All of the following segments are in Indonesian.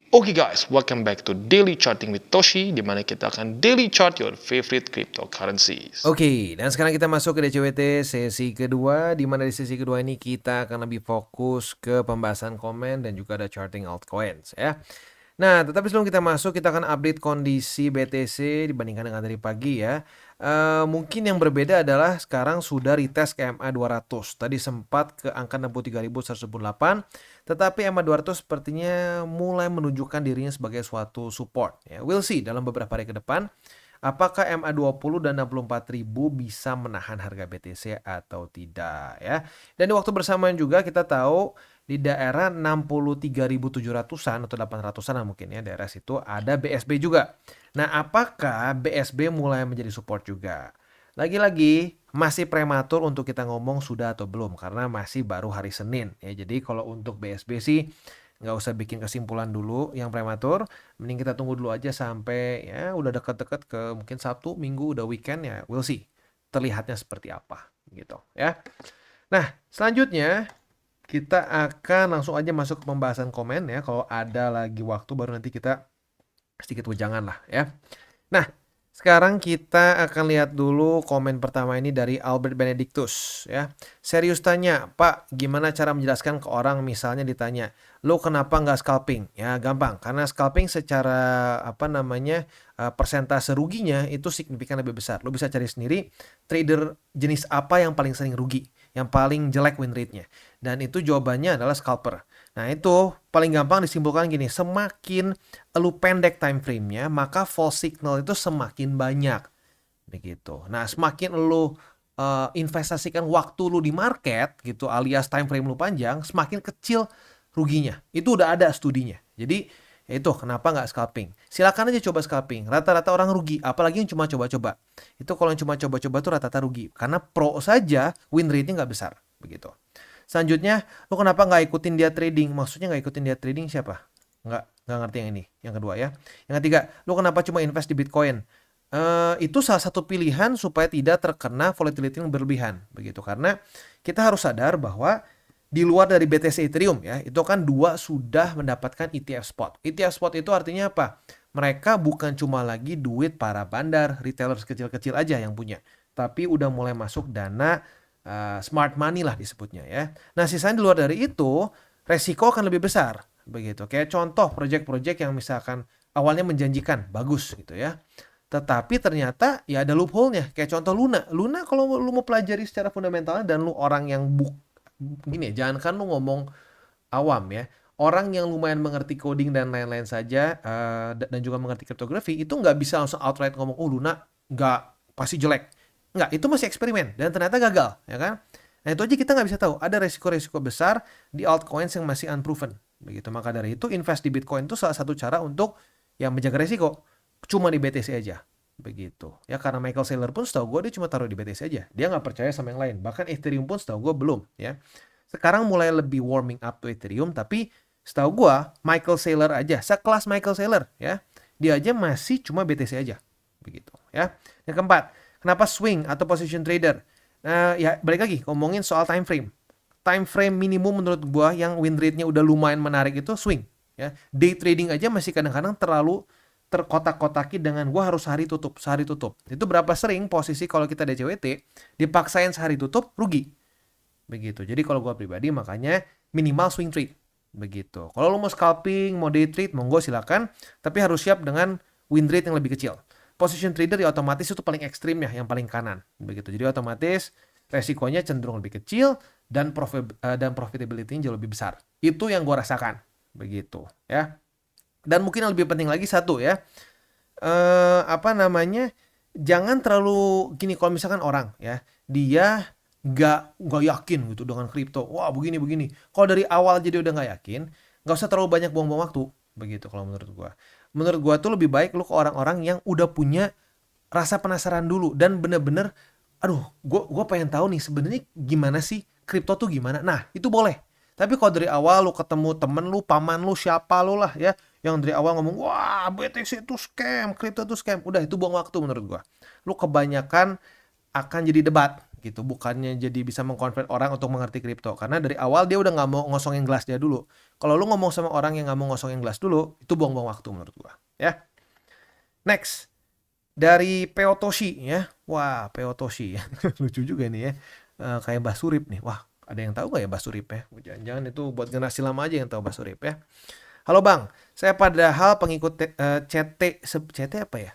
Oke guys, welcome back to Daily Charting with Toshi, di mana kita akan daily chart your favorite cryptocurrencies. Oke, dan sekarang kita masuk ke DCWT sesi kedua, di mana di sesi kedua ini kita akan lebih fokus ke pembahasan komen dan juga ada charting altcoins ya. Nah, tetapi sebelum kita masuk, kita akan update kondisi BTC dibandingkan dengan tadi pagi ya. Mungkin yang berbeda adalah sekarang sudah retest ke MA 200. Tadi sempat ke angka 63.118, tetapi MA 200 sepertinya mulai menunjukkan dirinya sebagai suatu support ya. We'll see dalam beberapa hari ke depan apakah MA 20 dan 64.000 bisa menahan harga BTC atau tidak ya. Dan di waktu bersamaan juga kita tahu di daerah 63.700-an atau 800-an mungkin ya, daerah situ ada BSB juga. Nah, apakah BSB mulai menjadi support juga? Lagi-lagi masih prematur untuk kita ngomong sudah atau belum karena masih baru hari Senin ya. Jadi kalau untuk BSB sih nggak usah bikin kesimpulan dulu yang prematur, mending kita tunggu dulu aja sampai ya udah deket-deket ke mungkin Sabtu, Minggu udah weekend ya, we'll see terlihatnya seperti apa gitu ya. Nah, selanjutnya kita akan langsung aja masuk ke pembahasan komen ya. Kalau ada lagi waktu baru nanti kita sedikit wejangan lah ya. Nah, sekarang kita akan lihat dulu komen pertama ini dari Albert Benedictus ya. Serius tanya, Pak, gimana cara menjelaskan ke orang misalnya ditanya, lo kenapa nggak scalping? Ya gampang, karena scalping secara persentase ruginya itu signifikan lebih besar. Lo bisa cari sendiri trader jenis apa yang paling sering rugi, yang paling jelek win rate-nya. Dan itu jawabannya adalah scalper. Nah itu paling gampang disimpulkan gini, semakin lu pendek time frame-nya, maka false signal itu semakin banyak. Begitu. Nah, semakin lu investasikan waktu lu di market gitu alias time frame lu panjang, semakin kecil ruginya. Itu udah ada studinya. Jadi, ya itu kenapa nggak scalping. Silakan aja coba scalping. Rata-rata orang rugi, apalagi yang cuma coba-coba. Itu kalau yang cuma coba-coba tuh rata-rata rugi. Karena pro saja win rate-nya nggak besar. Begitu. Selanjutnya, lu kenapa nggak ikutin dia trading? Maksudnya nggak ikutin dia trading siapa? Nggak ngerti yang ini. Yang kedua ya. Yang ketiga, lu kenapa cuma invest di Bitcoin? Itu salah satu pilihan supaya tidak terkena volatility yang berlebihan. Begitu. Karena kita harus sadar bahwa di luar dari BTC Ethereum ya, itu kan dua sudah mendapatkan ETF spot. ETF spot itu artinya apa? Mereka bukan cuma lagi duit para bandar, retailers kecil-kecil aja yang punya. Tapi udah mulai masuk dana smart money lah disebutnya ya. Nah, sisanya di luar dari itu, resiko akan lebih besar. Begitu. Kayak contoh project-project yang misalkan awalnya menjanjikan, bagus gitu ya. Tetapi ternyata ya ada loophole-nya. Kayak contoh Luna. Luna kalau lu mau pelajari secara fundamentalnya dan lu orang yang gini ya, jangan kan lu ngomong awam ya. Orang yang lumayan mengerti coding dan lain-lain saja dan juga mengerti kriptografi itu nggak bisa langsung outright ngomong, oh Luna nggak pasti jelek. Nggak, itu masih eksperimen dan ternyata gagal, ya kan? Nah itu aja kita nggak bisa tahu. Ada resiko-resiko besar di altcoins yang masih unproven. Begitu. Maka dari itu invest di Bitcoin itu salah satu cara untuk yang menjaga resiko. Cuma di BTC aja. Begitu. Ya karena Michael Saylor pun setahu gue dia cuma taruh di BTC aja. Dia nggak percaya sama yang lain. Bahkan Ethereum pun setahu gue belum. Ya. Sekarang mulai lebih warming up to Ethereum. Tapi setahu gue Michael Saylor aja. Sekelas Michael Saylor. Ya. Dia aja masih cuma BTC aja. Begitu. Ya. Yang keempat. Kenapa swing atau position trader? Ya balik lagi ngomongin soal time frame. Time frame minimum menurut gua yang win rate-nya udah lumayan menarik itu swing. Ya, day trading aja masih kadang-kadang terlalu terkotak-kotaki dengan gua harus sehari tutup, sehari tutup. Itu berapa sering posisi kalau kita DCWT dipaksain sehari tutup rugi. Begitu. Jadi kalau gua pribadi makanya minimal swing trade. Begitu. Kalau lu mau scalping, mau day trade, monggo silakan, tapi harus siap dengan win rate yang lebih kecil. Position trader ya otomatis itu paling ekstrim ya, yang paling kanan. Begitu. Jadi otomatis resikonya cenderung lebih kecil dan profitability-nya jauh lebih besar. Itu yang gue rasakan. Begitu ya. Dan mungkin yang lebih penting lagi satu ya. Jangan terlalu gini kalau misalkan orang ya, dia nggak yakin gitu dengan kripto. Wah begini begini. Kalau dari awal jadi udah nggak yakin, nggak usah terlalu banyak buang-buang waktu. Begitu kalau menurut gue. Menurut gue tuh lebih baik lu ke orang-orang yang udah punya rasa penasaran dulu dan bener-bener, aduh, gue pengen tahu nih sebenarnya gimana sih kripto tuh gimana. Nah itu boleh. Tapi kalau dari awal lu ketemu temen lu, paman lu, siapa lu lah ya, yang dari awal ngomong, wah BTC itu scam, kripto itu scam, udah itu buang waktu menurut gue. Lu kebanyakan akan jadi debat gitu, bukannya jadi bisa meng-convert orang untuk mengerti kripto. Karena dari awal dia udah nggak mau ngosongin gelas dia dulu. Kalau lu ngomong sama orang yang nggak mau ngosongin gelas dulu, itu buang-buang waktu menurut gua, ya. Next, dari Peotoshi ya. Wah, Peotoshi ya. Lucu juga nih ya. Kayak Mbah Surip nih. Wah, ada yang tahu nggak ya Mbah Surip ya? Jangan-jangan itu buat generasi lama aja yang tahu Mbah Surip ya. Halo Bang, saya padahal pengikut CT apa ya?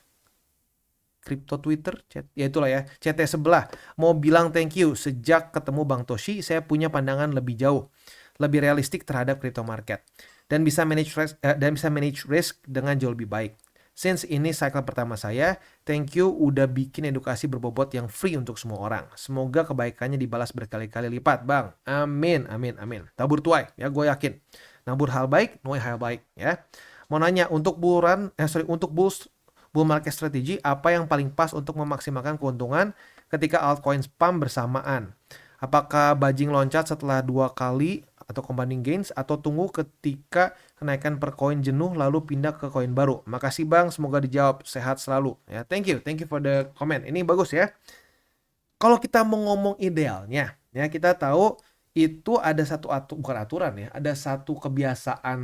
Crypto Twitter, ya itulah ya, CT sebelah. Mau bilang thank you, sejak ketemu Bang Toshi, saya punya pandangan lebih jauh, lebih realistik terhadap crypto market, dan bisa manage risk dengan jauh lebih baik. Since ini cycle pertama saya, thank you udah bikin edukasi berbobot yang free untuk semua orang. Semoga kebaikannya dibalas berkali-kali lipat, Bang. Amin, amin, amin. Tabur tuai, ya gue yakin. Nabur hal baik, nuai hal baik, ya. Mau nanya, untuk untuk bull market strategy, apa yang paling pas untuk memaksimalkan keuntungan ketika altcoin spam bersamaan? Apakah bajing loncat setelah 2 kali atau compounding gains, atau tunggu ketika kenaikan per koin jenuh lalu pindah ke koin baru? Makasih Bang, semoga dijawab, sehat selalu. Ya, thank you for the comment. Ini bagus ya. Kalau kita mau ngomong idealnya, ya kita tahu itu ada bukan aturan ya, ada satu kebiasaan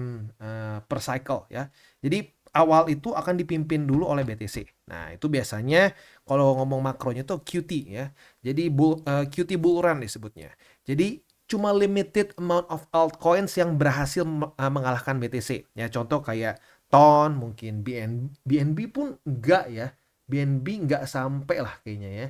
per cycle ya. Jadi awal itu akan dipimpin dulu oleh BTC. Nah, itu biasanya kalau ngomong makronya tuh QT ya. Jadi QT bull run disebutnya. Jadi cuma limited amount of altcoins yang berhasil mengalahkan BTC. Ya, contoh kayak TON, mungkin BNB pun enggak ya. BNB enggak sampai lah kayaknya ya.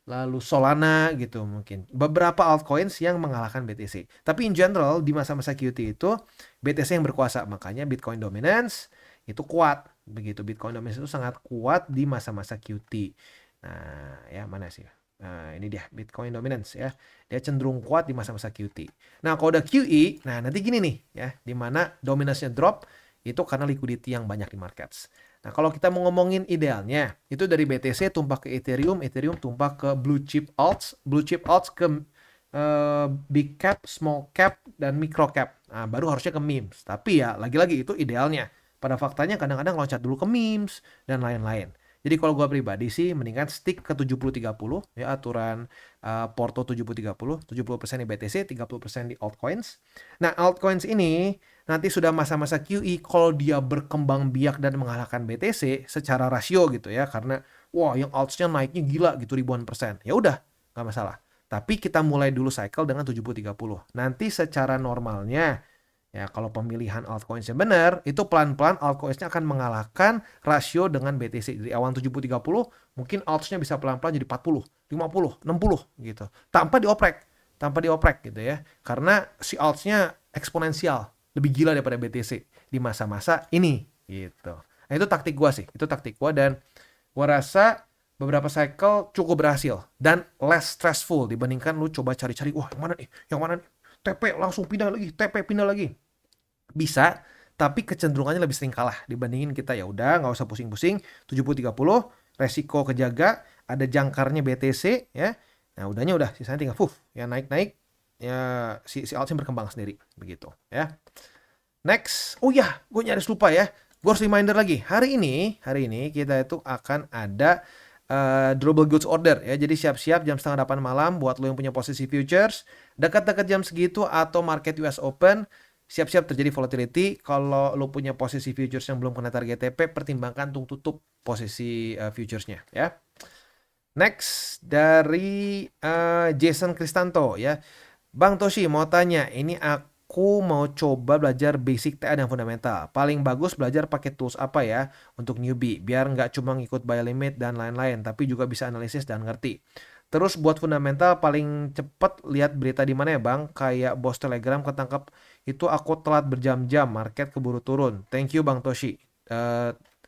Lalu Solana gitu mungkin. Beberapa altcoins yang mengalahkan BTC. Tapi in general di masa-masa QT itu BTC yang berkuasa. Makanya Bitcoin dominance itu kuat. Begitu, Bitcoin dominance itu sangat kuat di masa-masa QT. Nah, ya mana sih? Nah, ini dia Bitcoin dominance ya. Dia cenderung kuat di masa-masa QT. Nah, kalau udah QE, nah nanti gini nih ya, di mana dominance-nya drop itu karena liquidity yang banyak di markets. Nah, kalau kita mau ngomongin idealnya, itu dari BTC tumpah ke Ethereum, Ethereum tumpah ke blue chip alts ke big cap, small cap, dan micro cap. Nah, baru harusnya ke memes. Tapi ya, lagi-lagi itu idealnya. Pada faktanya kadang-kadang loncat dulu ke memes dan lain-lain. Jadi kalau gue pribadi sih mendingan stick ke 70-30 ya, aturan Porto 70-30, 70% di BTC, 30% di altcoins. Nah, altcoins ini nanti sudah masa-masa QE, kalau dia berkembang biak dan mengalahkan BTC secara rasio gitu ya, karena wah yang altsnya naiknya gila gitu ribuan persen. Ya udah, nggak masalah. Tapi kita mulai dulu cycle dengan 70-30. Nanti secara normalnya ya, kalau pemilihan altcoins-nya benar, itu pelan-pelan altcoins-nya akan mengalahkan rasio dengan BTC. Dari awal 70-30, mungkin alts-nya bisa pelan-pelan jadi 40, 50, 60 gitu. Tanpa dioprek gitu ya. Karena si alts-nya eksponensial, lebih gila daripada BTC di masa-masa ini gitu. Nah, itu taktik gua sih. Itu taktik gua, dan gua rasa beberapa cycle cukup berhasil dan less stressful dibandingkan lu coba cari-cari, wah yang mana nih? Yang mana nih? TP langsung pindah lagi, TP pindah lagi. Bisa, tapi kecenderungannya lebih sering kalah dibandingin kita. Ya udah, nggak usah pusing-pusing, 70-30, resiko kejaga, ada jangkarnya BTC ya. Nah, udah sisanya tinggal ya naik-naik ya, si altcoin berkembang sendiri begitu ya. Next, oh ya, gue nyaris lupa ya. Gue harus reminder lagi. Hari ini kita itu akan ada durable goods order ya. Jadi siap-siap jam 7:30 malam buat lo yang punya posisi futures. Dekat-dekat jam segitu atau market US Open, siap-siap terjadi volatility. Kalau lo punya posisi futures yang belum kena target TP, pertimbangkan untuk tutup posisi futuresnya ya. Next, dari Jason Kristanto ya. Bang Toshi mau tanya, ini aku mau coba belajar basic TA dan fundamental. Paling bagus belajar pakai tools apa ya untuk newbie, biar nggak cuma ngikut buy limit dan lain-lain, tapi juga bisa analisis dan ngerti. Terus buat fundamental paling cepet lihat berita di mana ya Bang? Kayak bos Telegram ketangkap, itu aku telat berjam-jam, market keburu turun. Thank you Bang Toshi.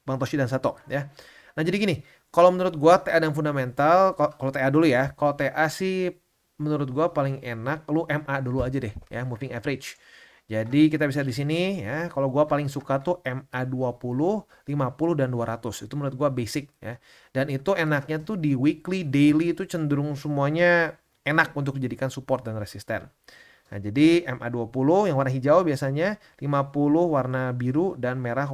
Bang Toshi dan Sato ya. Nah, jadi gini, kalau menurut gua TA dan fundamental, kalau TA dulu ya. Kalau TA sih menurut gua paling enak lu MA dulu aja deh ya, moving average. Jadi kita bisa di sini ya, kalau gua paling suka tuh MA 20, 50 dan 200. Itu menurut gua basic ya. Dan itu enaknya tuh di weekly, daily itu cenderung semuanya enak untuk dijadikan support dan resisten. Nah, jadi MA 20 yang warna hijau biasanya, 50 warna biru, dan merah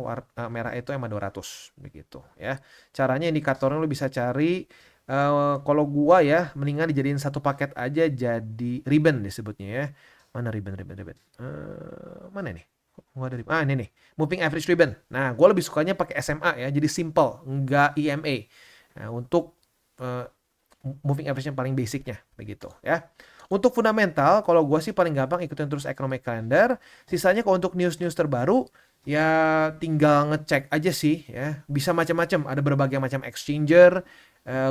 itu MA 200 begitu ya. Caranya indikatornya lu bisa cari Kalau gua ya mendingan dijadiin satu paket aja jadi ribbon disebutnya ya. Mana ribbon? Mana nih? Gua ada ini nih, moving average ribbon. Nah, gua lebih sukanya pakai SMA ya, jadi simple, enggak EMA. Nah, untuk eh, moving average yang paling basicnya begitu ya. Untuk fundamental, kalau gua sih paling gampang ikutin terus economic calendar. Sisanya kalau untuk news-news terbaru ya tinggal ngecek aja sih ya. Bisa macam-macam, ada berbagai macam exchanger.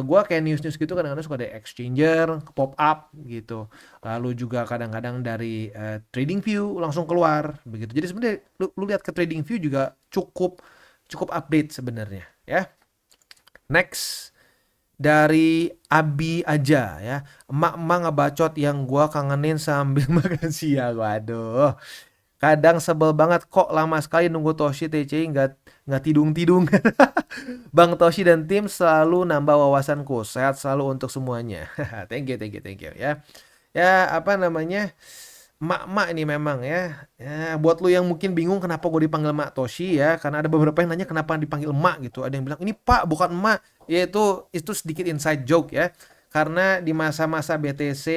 Gua kayak news-news gitu kadang-kadang suka ada exchanger, pop up gitu. Lalu juga kadang-kadang dari trading view langsung keluar begitu. Jadi sebenarnya lu lihat ke trading view juga cukup cukup update sebenarnya ya. Next dari Abi aja ya. Emak-emak ngebacot yang gua kangenin sambil makan siang. Waduh. Kadang sebel banget kok lama sekali nunggu Toshi TCI nggak tidung-tidung. Bang Toshi dan tim selalu nambah wawasanku. Sehat selalu untuk semuanya. Thank you ya. Ya apa namanya? Mak-mak ini memang ya. Ya, buat lu yang mungkin bingung kenapa gue dipanggil Mak Toshi ya, karena ada beberapa yang nanya kenapa dipanggil emak gitu. Ada yang bilang ini Pak bukan emak. Ya itu sedikit inside joke ya. Karena di masa-masa BTC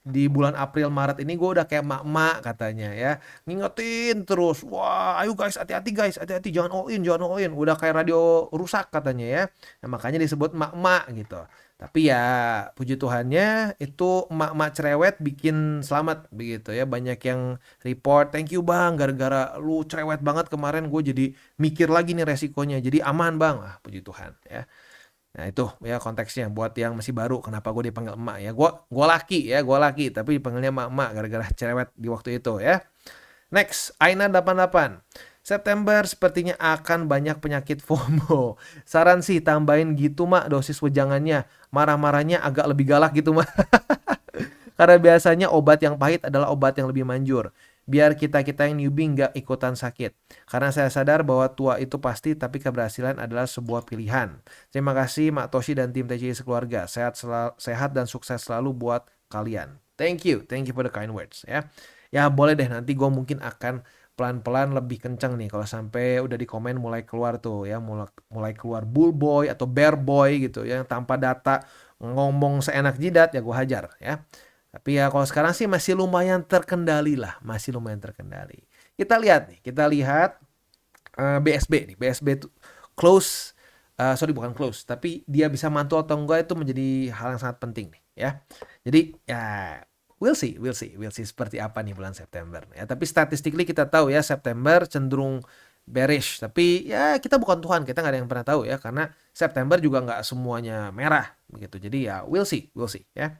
di bulan April Maret ini gue udah kayak mak-mak katanya ya. Ngingetin terus. Wah, ayo guys, hati-hati guys, hati-hati jangan all in. Udah kayak radio rusak katanya ya. Nah, makanya disebut mak-mak gitu. Tapi ya puji Tuhannya itu emak-emak cerewet bikin selamat begitu ya. Banyak yang report, thank you bang, gara-gara lu cerewet banget kemarin gue jadi mikir lagi nih resikonya. Jadi aman bang, puji Tuhan ya. Nah itu ya konteksnya buat yang masih baru kenapa gue dipanggil emak ya. Gue laki tapi dipanggilnya emak-emak gara-gara cerewet di waktu itu ya. Next, Aina 88. September sepertinya akan banyak penyakit FOMO. Saran sih tambahin gitu mak dosis wejangannya. Marah-marahnya agak lebih galak gitu mak. Karena biasanya obat yang pahit adalah obat yang lebih manjur. Biar kita-kita yang newbie nggak ikutan sakit. Karena saya sadar bahwa tua itu pasti tapi keberhasilan adalah sebuah pilihan. Terima kasih Mak Toshi dan tim TCI sekeluarga. Sehat dan sukses selalu buat kalian. Thank you for the kind words ya. Ya boleh deh nanti gue mungkin akan pelan-pelan lebih kencang nih kalau sampai udah di komen mulai keluar tuh ya mulai keluar bull boy atau bear boy gitu ya tanpa data ngomong seenak jidat ya gue hajar ya. Tapi ya kalau sekarang sih masih lumayan terkendali lah, masih lumayan terkendali. Kita lihat BSB nih, BSB tuh close, sorry bukan close, tapi dia bisa mantul atau enggak itu menjadi hal yang sangat penting nih ya. Jadi ya we'll see seperti apa nih bulan September ya. Tapi statistically kita tahu ya September cenderung bearish. Tapi ya kita bukan Tuhan, kita nggak ada yang pernah tahu ya karena September juga nggak semuanya merah begitu. Jadi ya we'll see ya.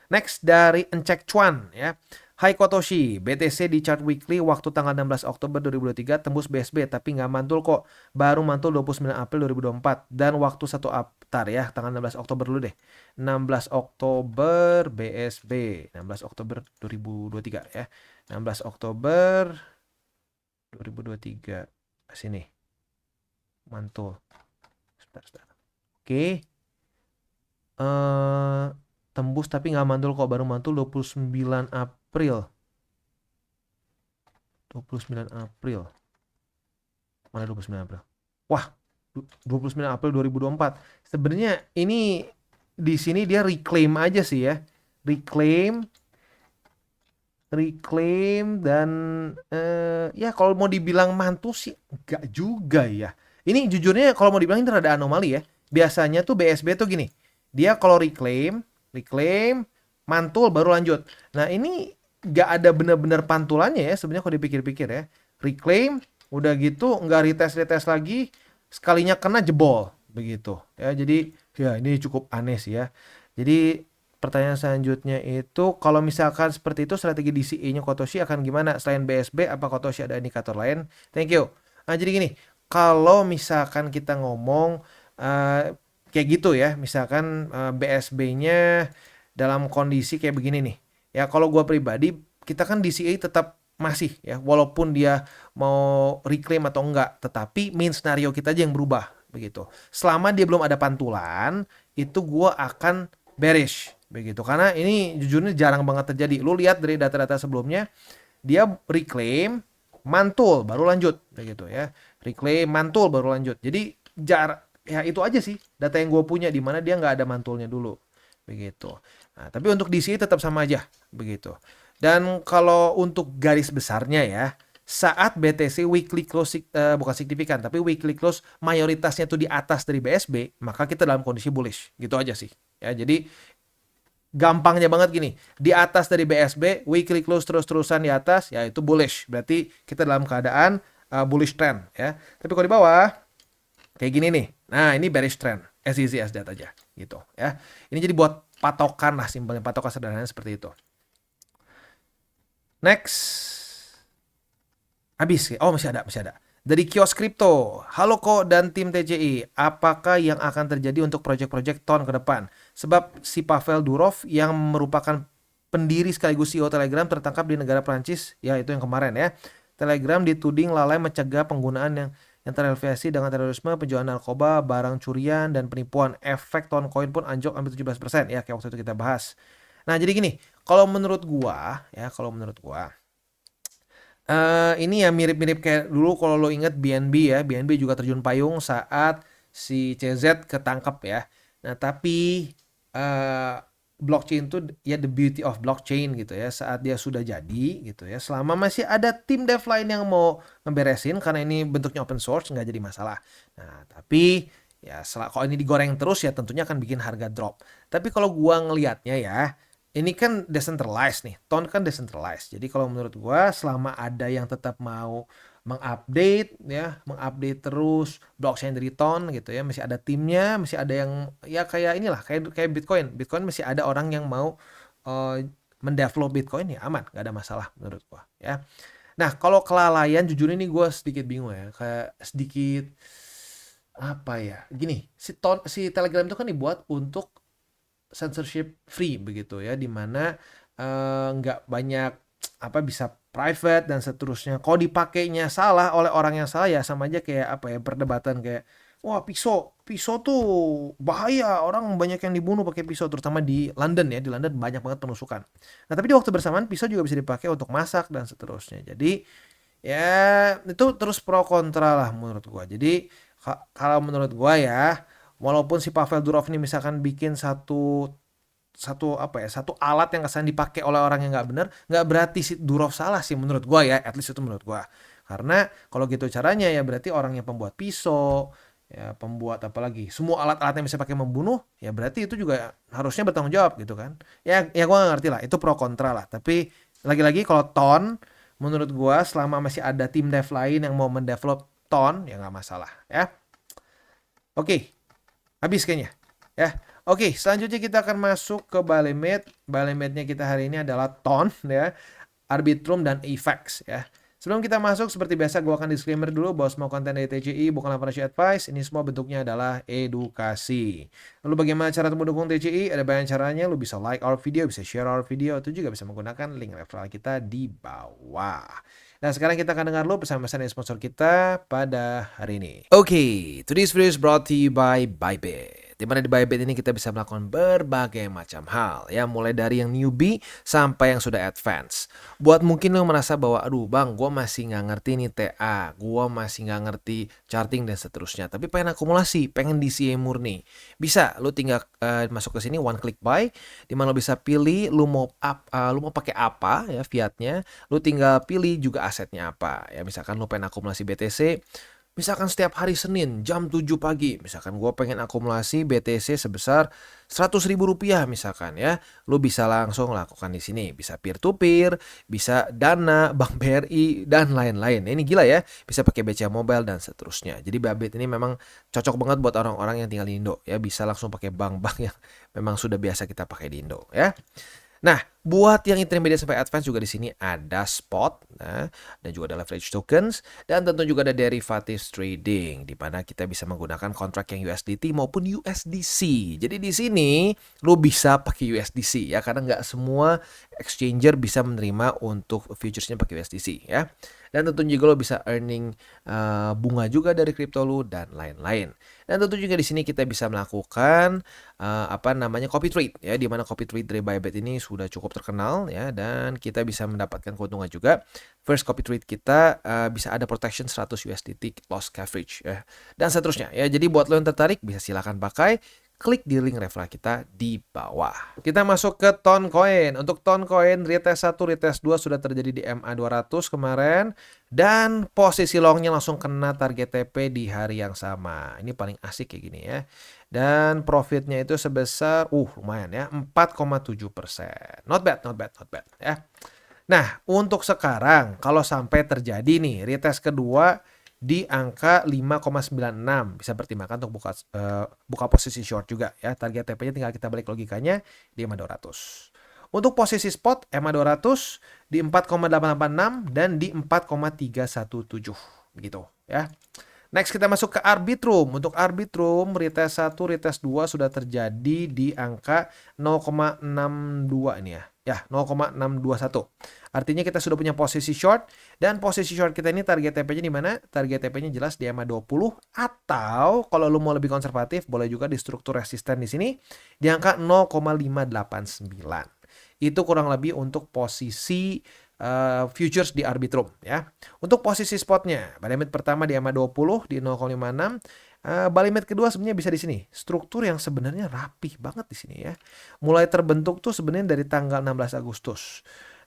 Next dari Encek Chuan ya. Hai Kotoshi, BTC di chart weekly waktu tanggal 16 Oktober 2023 tembus BSB tapi nggak mantul kok. Baru mantul 29 April 2024 dan waktu 1 Tar ya, tanggal 16 Oktober dulu deh. 16 Oktober BSB, 16 Oktober 2023 ya. 16 Oktober 2023 sini. Mantul. Sebentar. Oke. Tembus tapi nggak mantul kok, baru mantul 29 April. Mana 29 April? Wah, 29 April 2024. Sebenarnya ini di sini dia reclaim aja sih ya. Reclaim dan ya kalau mau dibilang mantul sih enggak juga ya. Ini jujurnya kalau mau dibilang ini rada anomali ya. Biasanya tuh BSB tuh gini. Dia kalau reclaim, mantul baru lanjut. Nah ini nggak ada benar-benar pantulannya ya sebenarnya kalau dipikir-pikir ya. Reclaim, udah gitu nggak retest lagi, sekalinya kena jebol begitu ya. Jadi ya ini cukup aneh sih ya. Jadi pertanyaan selanjutnya itu kalau misalkan seperti itu strategi DCA-nya Kotoshi akan gimana? Selain BSB apa Kotoshi ada indikator lain? Thank you. Nah jadi gini, kalau misalkan kita ngomong kayak gitu ya, misalkan BSB-nya dalam kondisi kayak begini nih. Ya kalau gue pribadi, kita kan DCA tetap masih ya, walaupun dia mau reclaim atau enggak, tetapi main scenario kita aja yang berubah begitu. Selama dia belum ada pantulan, itu gue akan bearish begitu. Karena ini jujurnya jarang banget terjadi. Lu lihat dari data-data sebelumnya, dia reclaim, mantul baru lanjut begitu ya. Reclaim, mantul baru lanjut. Jadi ya itu aja sih data yang gue punya, di mana dia nggak ada mantulnya dulu begitu. Nah, tapi untuk DCA tetap sama aja begitu. Dan kalau untuk garis besarnya ya, saat BTC weekly close bukan signifikan tapi weekly close mayoritasnya itu di atas dari BSB, maka kita dalam kondisi bullish. Gitu aja sih. Ya, jadi gampangnya banget gini, di atas dari BSB weekly close terus-terusan di atas, ya itu bullish. Berarti kita dalam keadaan bullish trend ya. Tapi kalau di bawah kayak gini nih. Nah, ini bearish trend. As easy as that aja gitu ya. Ini jadi buat patokan lah, simpelnya patokan sederhananya seperti itu. Next. Habis. Oh, masih ada. Dari Kios Crypto. Halo Ko dan tim TCI. Apakah yang akan terjadi untuk proyek-proyek TON ke depan? Sebab si Pavel Durov yang merupakan pendiri sekaligus CEO Telegram tertangkap di negara Prancis. Ya, itu yang kemarin ya. Telegram dituding lalai mencegah penggunaan yang terafiliasi dengan terorisme, penjualan narkoba, barang curian, dan penipuan. Efek TON coin pun anjlok hampir 17% ya, kayak waktu itu kita bahas. Nah, jadi gini, kalau menurut gua ini ya mirip-mirip kayak dulu kalau lo inget BNB ya. BNB juga terjun payung saat si CZ ketangkep ya. Nah, tapi blockchain itu ya the beauty of blockchain gitu ya. Saat dia sudah jadi gitu ya, selama masih ada tim dev lain yang mau ngeberesin, karena ini bentuknya open source, nggak jadi masalah. Nah, tapi ya kalau ini digoreng terus ya tentunya akan bikin harga drop. Tapi kalau gua ngelihatnya ya, ini kan decentralized nih. TON kan decentralized. Jadi kalau menurut gua selama ada yang tetap mau mengupdate terus blockchain dari TON gitu ya, masih ada timnya, masih ada yang ya kayak inilah, kayak Bitcoin. Bitcoin masih ada orang yang mau mendevelop Bitcoin, ya aman, nggak ada masalah menurut gua ya. Nah, kalau kelalaian jujur ini gua sedikit bingung ya, kayak sedikit apa ya? Gini, si Telegram itu kan dibuat untuk censorship free begitu ya, dimana nggak banyak bisa private dan seterusnya. Kalau dipakainya salah oleh orang yang salah ya sama aja kayak perdebatan kayak wah pisau tuh bahaya, orang banyak yang dibunuh pakai pisau, terutama di London ya. Di London banyak banget penusukan. Nah, tapi di waktu bersamaan pisau juga bisa dipakai untuk masak dan seterusnya. Jadi ya itu terus pro kontra lah menurut gua. Jadi kalau menurut gua ya, walaupun si Pavel Durov ini misalkan bikin satu alat yang kesan dipakai oleh orang yang nggak benar, nggak berarti si Durov salah sih menurut gua ya, at least itu menurut gua. Karena kalau gitu caranya ya berarti orang yang pembuat pisau, ya pembuat apalagi semua alat-alat yang bisa pakai membunuh, ya berarti itu juga harusnya bertanggung jawab gitu kan. Ya gua nggak ngerti lah, itu pro kontra lah. Tapi lagi-lagi kalau TON menurut gua selama masih ada tim dev lain yang mau mendevelop TON ya nggak masalah ya. Oke. Habis kayaknya ya. Oke, selanjutnya kita akan masuk ke Balemate. Balemate-nya kita hari ini adalah TON ya, Arbitrum dan Efex ya. Sebelum kita masuk, seperti biasa gue akan disclaimer dulu bahwa semua konten dari TCI bukanlah financial advice. Ini semua bentuknya adalah edukasi. Lalu bagaimana cara mendukung TCI? Ada banyak caranya. Lu bisa like our video, bisa share our video, itu juga bisa menggunakan link referral kita di bawah. Nah, sekarang kita akan dengar dulu pesan-pesan dari sponsor kita pada hari ini. Oke, today's video is brought to you by Bybit. Dimana di Bybit ini kita bisa melakukan berbagai macam hal ya, mulai dari yang newbie sampai yang sudah advance. Buat mungkin lo merasa bahwa aduh bang, gue masih nggak ngerti nih TA, gue masih nggak ngerti charting dan seterusnya, tapi pengen akumulasi, pengen DCA murni, bisa lo tinggal masuk ke sini one click buy, dimana lo bisa pilih lo mau pakai apa ya fiatnya, lo tinggal pilih juga asetnya apa ya. Misalkan lo pengen akumulasi BTC, misalkan setiap hari Senin jam 7 pagi, misalkan gue pengen akumulasi BTC sebesar 100.000 rupiah misalkan ya, lu bisa langsung lakukan di sini. Bisa peer to peer, bisa Dana, Bank BRI dan lain-lain. Ini gila ya, bisa pakai BCA Mobile dan seterusnya. Jadi Bybit ini memang cocok banget buat orang-orang yang tinggal di Indo ya, bisa langsung pakai bank-bank yang memang sudah biasa kita pakai di Indo ya. Nah, buat yang intermediate sampai advance juga di sini ada spot, nah, dan juga ada leverage tokens, dan tentu juga ada derivatives trading, di mana kita bisa menggunakan kontrak yang USDT maupun USDC. Jadi di sini lo bisa pakai USDC ya, karena nggak semua exchanger bisa menerima untuk futuresnya pakai USDC ya. Dan tentunya juga lo bisa earning bunga juga dari kripto lo dan lain-lain. Dan tentu juga di sini kita bisa melakukan copy trade ya, di mana copy trade dari Bybit ini sudah cukup terkenal ya, dan kita bisa mendapatkan keuntungan juga. First copy trade kita bisa ada protection 100 USDT loss coverage ya, dan seterusnya ya. Jadi buat lo yang tertarik bisa silakan pakai. Klik di link referral kita di bawah. Kita masuk ke Toncoin. Untuk Toncoin, retest 1, retest 2 sudah terjadi di MA200 kemarin. Dan posisi longnya langsung kena target TP di hari yang sama. Ini paling asik kayak gini ya. Dan profitnya itu sebesar, lumayan ya, 4,7%. Not bad, not bad, not bad ya. Nah, untuk sekarang, kalau sampai terjadi nih, retest kedua, di angka 5,96 bisa pertimbangkan untuk buka posisi short juga ya. Target TP-nya tinggal kita balik logikanya di MA200. Untuk posisi spot MA200 di 4,886 dan di 4,317 begitu ya. Next kita masuk ke Arbitrum. Untuk Arbitrum retest 1, retest 2 sudah terjadi di angka 0,62 ini ya. Ya, 0,621. Artinya kita sudah punya posisi short, dan posisi short kita ini target TP-nya di mana? Target TP-nya jelas di MA20, atau kalau lu mau lebih konservatif boleh juga di struktur resisten di sini di angka 0,589. Itu kurang lebih untuk posisi futures di Arbitrum ya. Untuk posisi spotnya, buy limit pertama di MA20 di 0,56. Buy limit kedua sebenarnya bisa di sini. Struktur yang sebenarnya rapih banget di sini ya. Mulai terbentuk tuh sebenarnya dari tanggal 16 Agustus.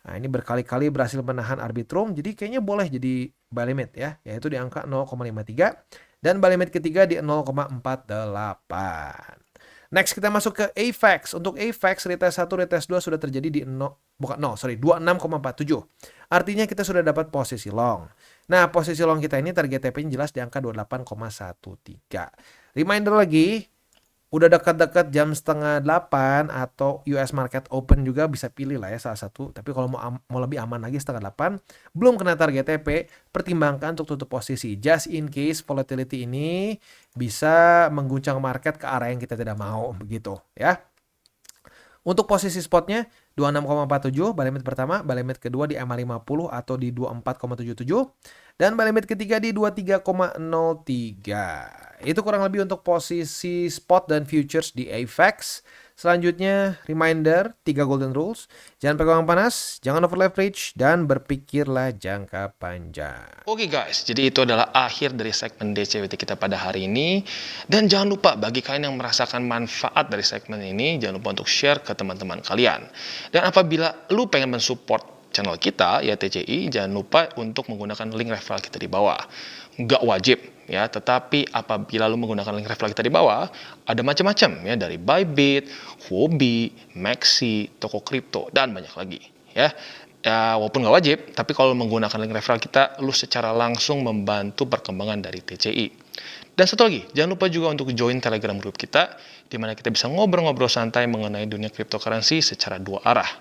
Nah, ini berkali-kali berhasil menahan Arbitrum, jadi kayaknya boleh jadi buy limit ya, yaitu di angka 0,53, dan buy limit ketiga di 0,48. Next kita masuk ke AVAX. Untuk AVAX retest 1, retest 2 sudah terjadi di 26,47. Artinya kita sudah dapat posisi long. Nah, posisi long kita ini target TP-nya jelas di angka 28,13. Reminder lagi, udah dekat-dekat jam 7:30 atau US Market Open juga bisa pilih lah ya salah satu. Tapi kalau mau lebih aman lagi 7:30, belum kena target TP, pertimbangkan untuk tutup posisi. Just in case volatility ini bisa mengguncang market ke arah yang kita tidak mau begitu ya. Untuk posisi spotnya 26,47, buy limit pertama, buy limit kedua di MA50 atau di 24,77, dan buy limit ketiga di 23,03. Itu kurang lebih untuk posisi spot dan futures di AVAX. Selanjutnya, reminder 3 golden rules. Jangan pegang panas, jangan over leverage, dan berpikirlah jangka panjang. Oke guys, jadi itu adalah akhir dari segmen DCWT kita pada hari ini. Dan jangan lupa bagi kalian yang merasakan manfaat dari segmen ini, jangan lupa untuk share ke teman-teman kalian. Dan apabila lu pengen mensupport channel kita, ya TCI, jangan lupa untuk menggunakan link referral kita di bawah. Nggak wajib ya, tetapi apabila lu menggunakan link referral kita di bawah, ada macam-macam ya, dari Bybit, Huobi, Maxi, toko kripto, dan banyak lagi ya. Ya, walaupun nggak wajib, tapi kalau menggunakan link referral kita, lu secara langsung membantu perkembangan dari TCI. Dan satu lagi, jangan lupa juga untuk join Telegram group kita, di mana kita bisa ngobrol-ngobrol santai mengenai dunia cryptocurrency secara dua arah.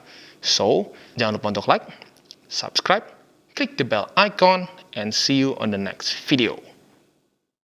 So, jangan lupa untuk like, subscribe, klik the bell icon, and see you on the next video.